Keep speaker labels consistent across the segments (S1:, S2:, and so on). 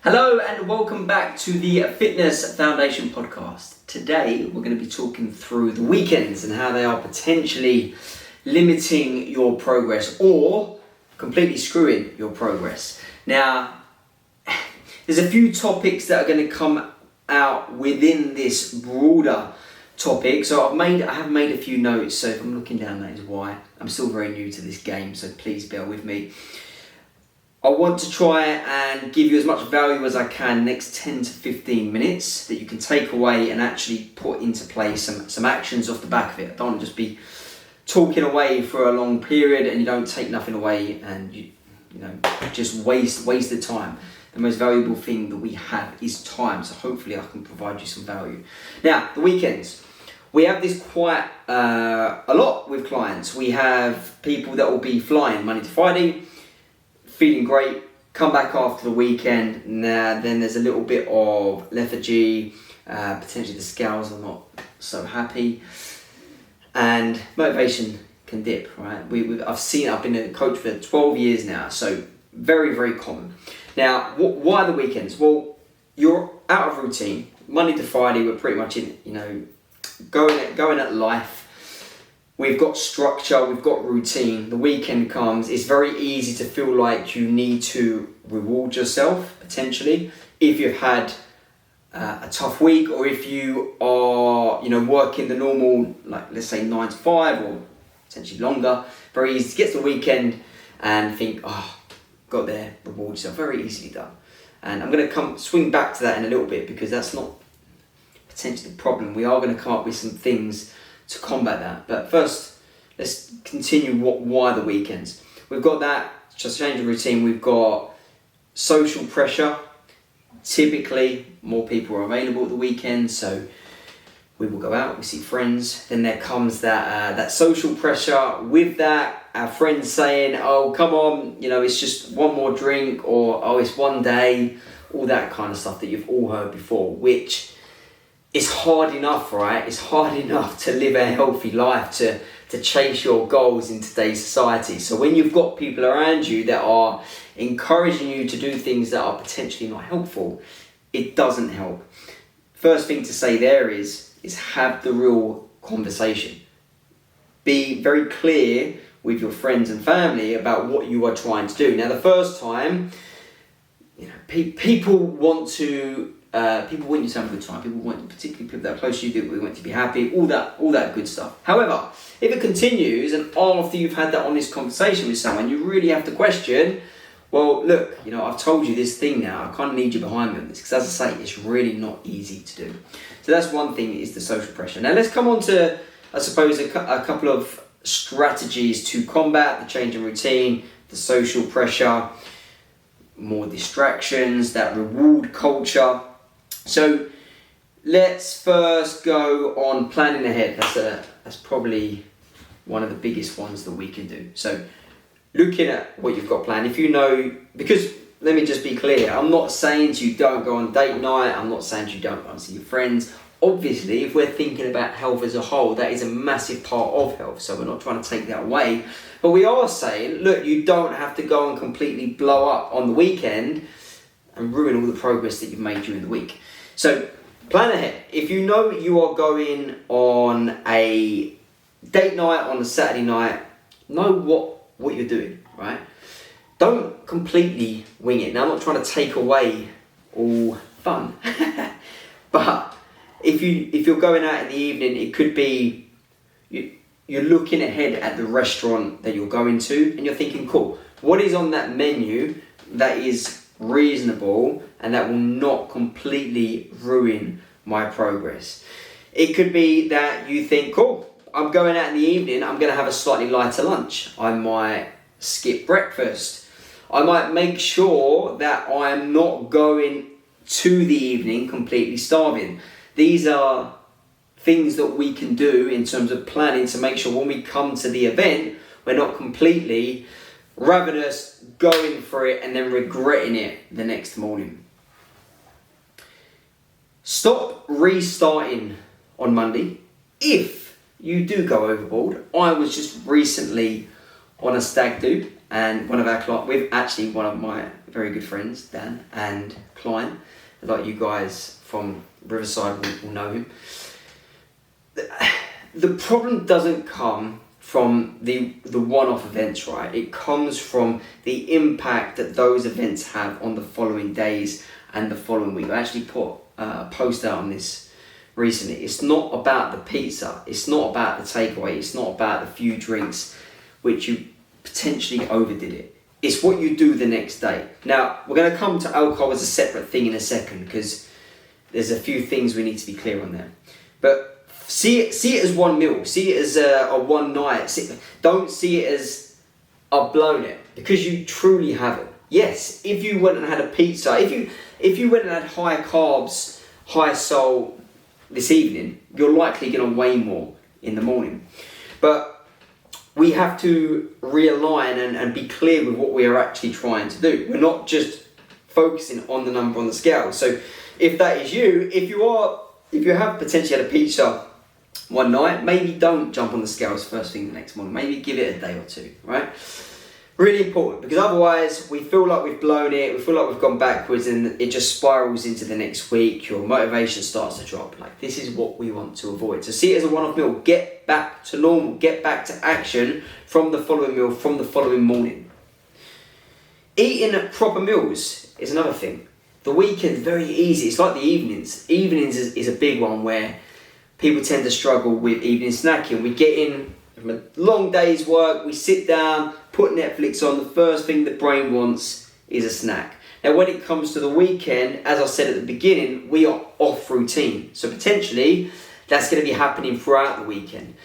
S1: Hello and welcome back to the Fitness Foundation podcast. Today we're going to be talking through the weekends and how they are potentially limiting your progress or completely screwing your progress. Now, there's a few topics that are going to come out within this broader topic. So I have made a few notes, so if I'm looking down, that is why. I'm still very new to this game, so please bear with me. I want to try and give you as much value as I can next 10 to 15 minutes that you can take away and actually put into place some actions off the back of it. I don't want to just be talking away for a long period and you don't take nothing away and you just waste the time. The most valuable thing that we have is time, so hopefully I can provide you some value. Now, the weekends. We have this quite a lot with clients. We have people that will be flying Monday to Friday, feeling great, come back after the weekend, then there's a little bit of lethargy, potentially the scales are not so happy, and motivation can dip, right? I've been a coach for 12 years now, so very, very common. Now, why the weekends? Well, you're out of routine. Monday to Friday, we're pretty much in, going at life. We've got structure, we've got routine. The weekend comes, it's very easy to feel like you need to reward yourself, potentially, if you've had a tough week, or if you are, working the normal, like let's say 9 to 5 or potentially longer. Very easy to get to the weekend and think, got there, reward yourself. Very easily done. And I'm going to swing back to that in a little bit because that's not potentially the problem. We are going to come up with some things to combat that. But first, let's continue why the weekends. We've got that, just change of routine. We've got social pressure. Typically, more people are available at the weekend, so we will go out, we see friends. Then there comes that social pressure. With that, our friends saying, oh, come on, it's just one more drink, or, oh, it's one day, all that kind of stuff that you've all heard before, which it's hard enough, right? It's hard enough to live a healthy life, to chase your goals in today's society. So when you've got people around you that are encouraging you to do things that are potentially not helpful, it doesn't help. First thing to say there is have the real conversation. Be very clear with your friends and family about what you are trying to do. Now, the first time, people want you to have a good time. People want, particularly people that are close to you, they want to be happy, all that good stuff. However, if it continues and after you've had that honest conversation with someone, you really have to question, well, look, I've told you this thing now, I kind of need you behind me on this, because as I say, it's really not easy to do. So that's one thing, is the social pressure. Now let's come on to, I suppose, a couple of strategies to combat the change in routine, the social pressure, more distractions, that reward culture. So let's first go on planning ahead. That's probably one of the biggest ones that we can do. So looking at what you've got planned, because let me just be clear, I'm not saying to you don't go on date night, I'm not saying to you don't go and see your friends. Obviously, if we're thinking about health as a whole, that is a massive part of health, so we're not trying to take that away. But we are saying, look, you don't have to go and completely blow up on the weekend and ruin all the progress that you've made during the week. So plan ahead. If you know you are going on a date night on a Saturday night, know what you're doing, right? Don't completely wing it. Now, I'm not trying to take away all fun, but if you're going out in the evening, it could be you're looking ahead at the restaurant that you're going to and you're thinking, cool, what is on that menu that is reasonable and that will not completely ruin my progress? It could be that you think, cool, I'm going out in the evening, I'm going to have a slightly lighter lunch. I might skip breakfast. I might make sure that I am not going to the evening completely starving. These are things that we can do in terms of planning to make sure when we come to the event, we're not completely ravenous, going for it and then regretting it the next morning. Stop restarting on Monday if you do go overboard. I was just recently on a stag do and one of my very good friends, Dan and Klein, like you guys from Riverside will know him. The problem doesn't come from the one-off events, right? It comes from the impact that those events have on the following days and the following week. I actually put a post out on this recently. It's not about the pizza. It's not about the takeaway. It's not about the few drinks which you potentially overdid it. It's what you do the next day. Now, we're going to come to alcohol as a separate thing in a second because there's a few things we need to be clear on there. But see it as one meal. See it as a one night. Don't see it as I've blown it, because you truly haven't. Yes, if you went and had a pizza, if you went and had high carbs, high salt this evening, you're likely going to weigh more in the morning. But we have to realign and be clear with what we are actually trying to do. We're not just focusing on the number on the scale. So if that is you, if you have potentially had a pizza one night, maybe don't jump on the scales first thing the next morning. Maybe give it a day or two, right? Really important, because otherwise we feel like we've blown it, we feel like we've gone backwards, and it just spirals into the next week. Your motivation starts to drop. Like, this is what we want to avoid. So see it as a one-off meal. Get back to normal. Get back to action from the following meal, from the following morning. Eating proper meals is another thing. The weekend, very easy. It's like the evenings. Evenings is a big one where people tend to struggle with evening snacking. We get in from a long day's work, we sit down, put Netflix on, the first thing the brain wants is a snack. Now when it comes to the weekend, as I said at the beginning, we are off routine. So potentially, that's going to be happening throughout the weekend.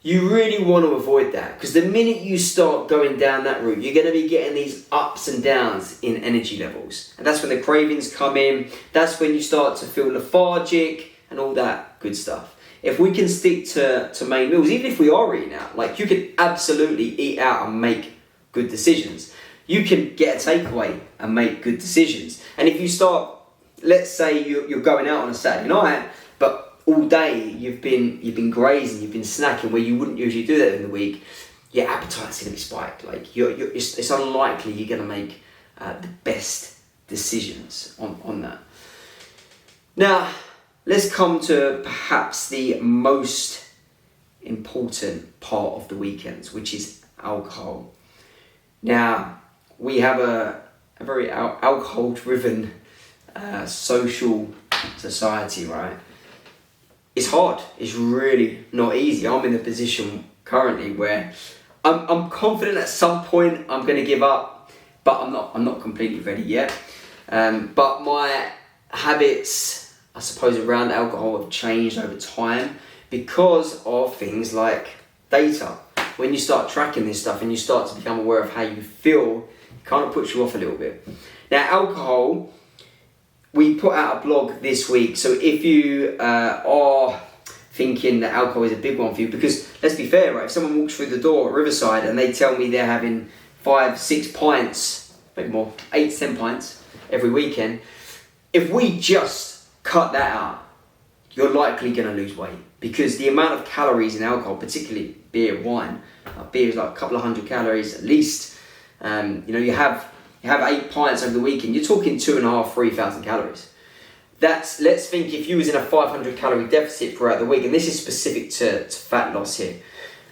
S1: You really want to avoid that, because the minute you start going down that route, you're going to be getting these ups and downs in energy levels. And that's when the cravings come in, that's when you start to feel lethargic and all that good stuff. If we can stick to main meals, even if we are eating out, like, you can absolutely eat out and make good decisions. You can get a takeaway and make good decisions. And if you start, let's say you're going out on a Saturday night, but all day you've been grazing, you've been snacking where you wouldn't usually do that in the week, your appetite's going to be spiked. Like, it's unlikely you're going to make the best decisions on that. Now, let's come to perhaps the most important part of the weekends, which is alcohol. Now, we have a very alcohol-driven social society, right? It's hard. It's really not easy. I'm in a position currently where I'm confident at some point I'm going to give up, but I'm not completely ready yet. But my habits, I suppose, around alcohol have changed over time because of things like data. When you start tracking this stuff and you start to become aware of how you feel, it kind of puts you off a little bit. Now, alcohol, we put out a blog this week, so if you are thinking that alcohol is a big one for you, because let's be fair, right? If someone walks through the door at Riverside and they tell me they're having 5-6 pints, maybe more, 8-10 pints every weekend, if we just cut that out, you're likely going to lose weight, because the amount of calories in alcohol, particularly beer, wine, beer is like a couple of hundred calories at least. You have 8 pints over the weekend, you're talking 2,500-3,000 calories. Let's think if you was in a 500 calorie deficit throughout the week, and this is specific to fat loss here.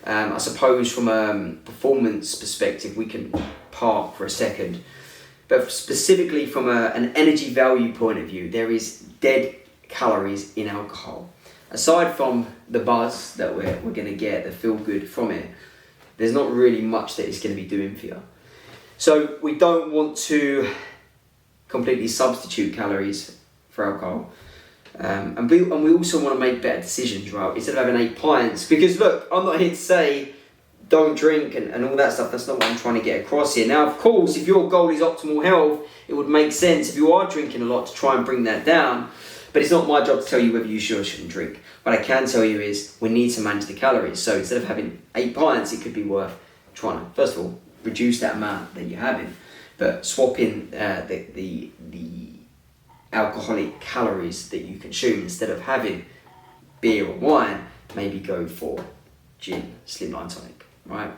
S1: I suppose from a performance perspective we can park for a second. But specifically from an energy value point of view, there is dead calories in alcohol. Aside from the buzz that we're going to get, the feel good from it, there's not really much that it's going to be doing for you. So we don't want to completely substitute calories for alcohol. And we also want to make better decisions, right? Instead of having 8 pints. Because look, I'm not here to say don't drink and all that stuff. That's not what I'm trying to get across here. Now, of course, if your goal is optimal health, it would make sense if you are drinking a lot to try and bring that down. But it's not my job to tell you whether you should or shouldn't drink. What I can tell you is we need to manage the calories. So instead of having 8 pints, it could be worth trying to, first of all, reduce that amount that you're having, but swap in the alcoholic calories that you consume. Instead of having beer or wine, maybe go for gin, slimline tonic, right?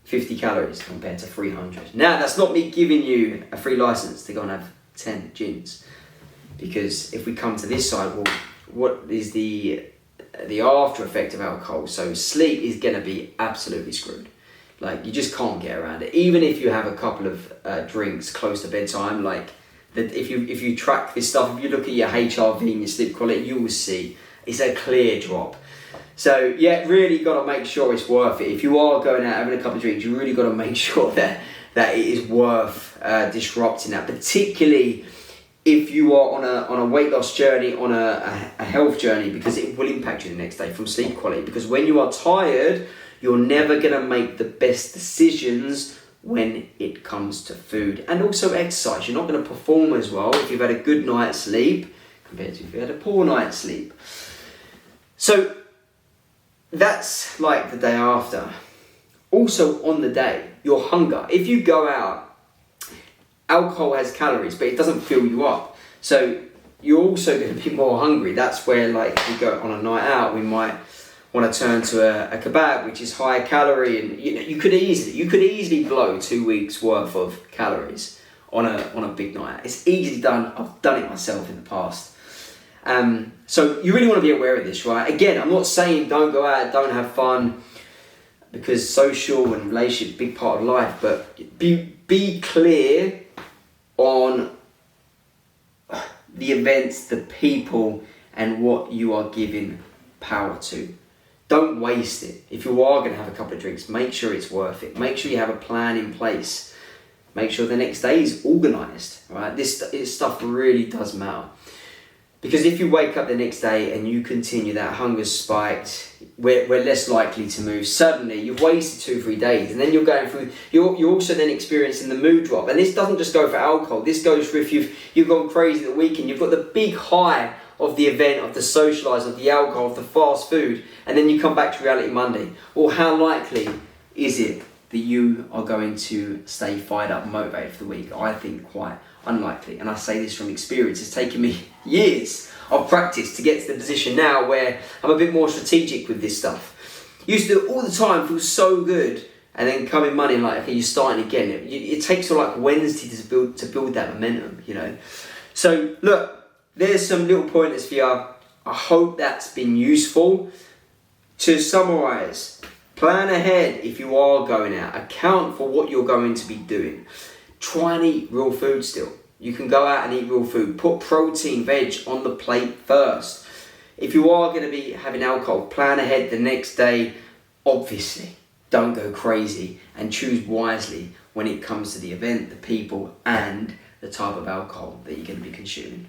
S1: 50 calories compared to 300. Now, that's not me giving you a free license to go and have 10 gins, because if we come to this side, well, what is the after effect of alcohol? So sleep is going to be absolutely screwed. Like, you just can't get around it. Even if you have a couple of drinks close to bedtime, like if you track this stuff, if you look at your HRV and your sleep quality, you will see it's a clear drop. So yeah, really got to make sure it's worth it. If you are going out having a couple of drinks, you really got to make sure that it is worth disrupting that, particularly if you are on a weight loss journey, on a health journey, because it will impact you the next day from sleep quality. Because when you are tired, you're never going to make the best decisions when it comes to food. And also exercise. You're not going to perform as well if you've had a good night's sleep compared to if you had a poor night's sleep. So that's like the day after. Also on the day, your hunger. If you go out, alcohol has calories, but it doesn't fill you up. So you're also going to be more hungry. That's where, like, if we go on a night out, we might want to turn to a kebab, which is higher calorie, and you could easily blow 2 weeks worth of calories on a big night. It's easily done. I've done it myself in the past. So you really want to be aware of this, right? Again, I'm not saying don't go out, don't have fun, because social and relationship is a big part of life, but be clear on the events, the people, and what you are giving power to. Don't waste it. If you are going to have a couple of drinks, make sure it's worth it. Make sure you have a plan in place. Make sure the next day is organised, right? This stuff really does matter. Because if you wake up the next day and you continue, that hunger's spiked, we're less likely to move. Suddenly, you've wasted 2-3 days, and then you're going through, you're also then experiencing the mood drop. And this doesn't just go for alcohol. This goes for if you've gone crazy the weekend, you've got the big high of the event, of the socialise, of the alcohol, of the fast food, and then you come back to reality Monday. Or how likely is it that you are going to stay fired up and motivated for the week? I think quite unlikely. And I say this from experience. It's taken me years of practice to get to the position now where I'm a bit more strategic with this stuff. Used to do it all the time, feel so good, and then come in Monday and like, okay, you're starting again. It takes till like Wednesday to build that momentum, you know. So look, there's some little pointers for you. I hope that's been useful. To summarise, plan ahead if you are going out. Account for what you're going to be doing. Try and eat real food still. You can go out and eat real food. Put protein, veg on the plate first. If you are going to be having alcohol, plan ahead the next day. Obviously, don't go crazy, and choose wisely when it comes to the event, the people, and the type of alcohol that you're going to be consuming.